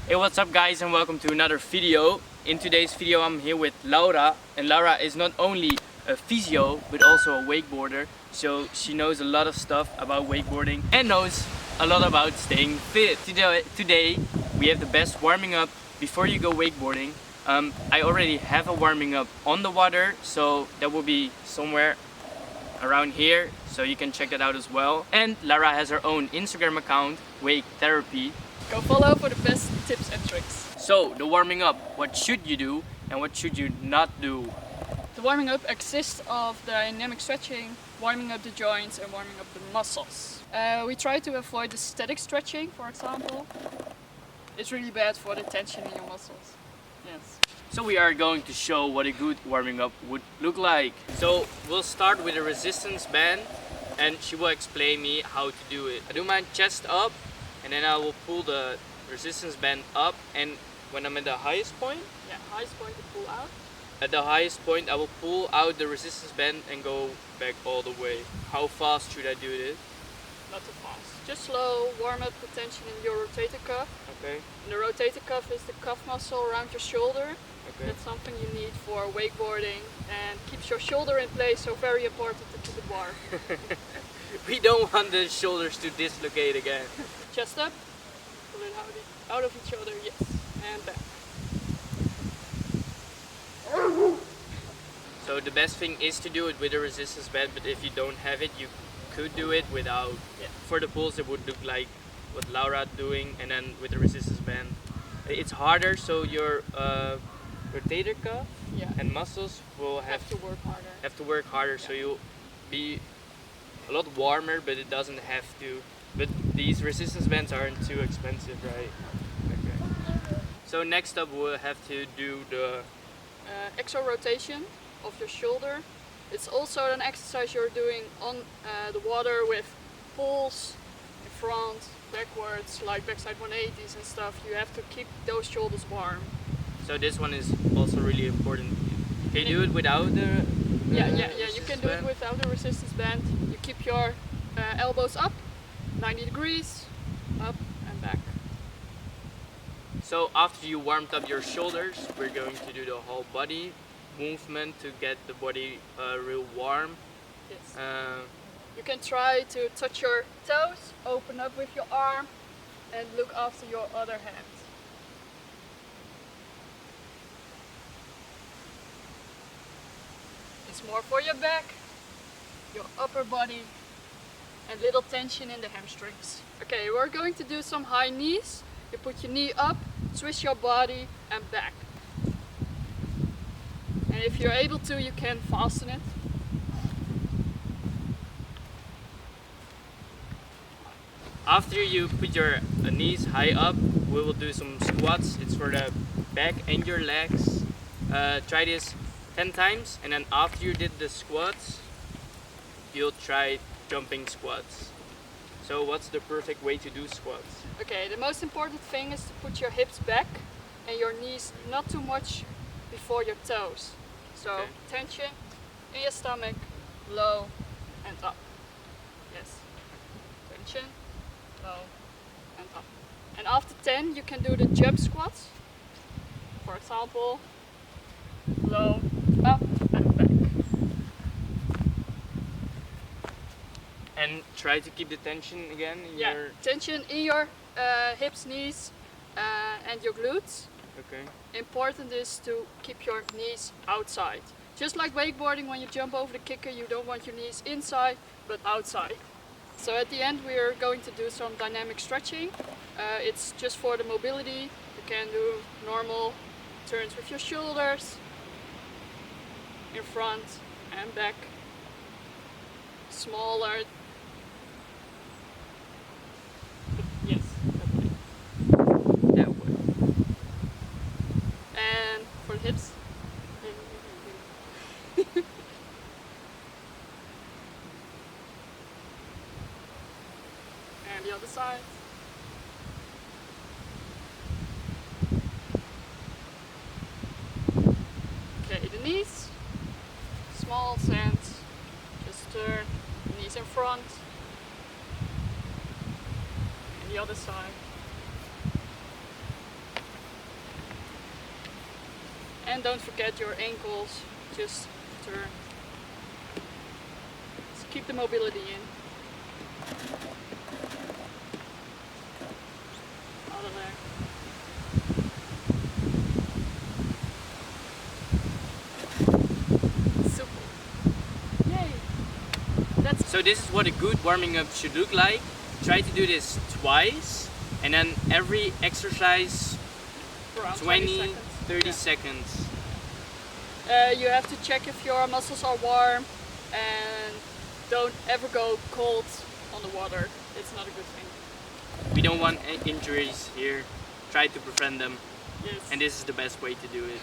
Hey, what's up guys, and welcome to another video. In today's video I'm here with Laura, and Laura is not only a physio but also a wakeboarder, so she knows a lot of stuff about wakeboarding and knows a lot about staying fit. Today we have the best warming up before you go wakeboarding. I already have a warming up on the water, so that will be somewhere around here, so you can check that out as well. And Laura has her own Instagram account, Wake Therapy. Go follow for the best tips and tricks. So, the warming up, what should you do and what should you not do? The warming up consists of dynamic stretching, warming up the joints and warming up the muscles. We try to avoid the static stretching, for example. It's really bad for the tension in your muscles. Yes. So we are going to show what a good warming up would look like. So we'll start with a resistance band and she will explain me how to do it. I do my chest up and then I will pull the resistance band up, and when I'm at the highest point, Highest point to pull out. at the highest point I will pull out the resistance band and go back all the way. How fast should I do this? Not too fast. Just slow, warm up the tension in your rotator cuff. Okay. And the rotator cuff is the cuff muscle around your shoulder. Okay. That's something you need for wakeboarding and keeps your shoulder in place, so very important to keep it warm. We don't want the shoulders to dislocate again. Chest up, pull it out of each other, yes, and back. So the best thing is to do it with a resistance band, but if you don't have it, you could do it without. Yeah. For the pulls it would look like what Laura doing, and then with the resistance band. It's harder, so your rotator cuff and muscles will have to work harder. so you'll be a lot warmer, but it doesn't have to. But these resistance bands aren't too expensive, right? Okay. So next up we'll have to do the Exorotation of your shoulder. It's also an exercise you're doing on the water with pulls in front, backwards, like backside 180s and stuff. You have to keep those shoulders warm. So this one is also really important. Can you do it without the Yeah, you can do it without the resistance band. You keep your elbows up, 90 degrees, up and back. So after you warmed up your shoulders, we're going to do the whole body movement to get the body real warm. Yes. You can try to touch your toes, open up with your arm and look after your other hand. It's more for your back, your upper body and little tension in the hamstrings. Okay, we're going to do some high knees. You put your knee up, twist your body and back. And if you're able to, you can fasten it. After you put your knees high up, we will do some squats. It's for the back and your legs. Try this 10 times, and then after you did the squats, you'll try jumping squats. So what's the perfect way to do squats? Okay, the most important thing is to put your hips back and your knees not too much before your toes. So Okay. tension in your stomach, low and up. Yes. Tension, low and up. And after 10 you can do the jump squats. For example, low, up and back. And try to keep the tension again in your... Tension in your hips, knees and your glutes. Okay. Important is to keep your knees outside. Just like wakeboarding, when you jump over the kicker, you don't want your knees inside, but outside. So at the end we are going to do some dynamic stretching. It's just for the mobility. You can do normal turns with your shoulders, in front and back. Smaller. Yes, That way. and for the hips. And the other side. Okay, the knees. Small sand. Just turn. Knees in front. And the other side. And don't forget your ankles, just turn. So keep the mobility in. Out of there. Super. Yay! So this is what a good warming up should look like. Try to do this twice, and then every exercise Around 20, 30 Yeah. seconds. You have to check if your muscles are warm, and don't ever go cold on the water. It's not a good thing. We don't want injuries here. Try to prevent them, Yes. and this is the best way to do it.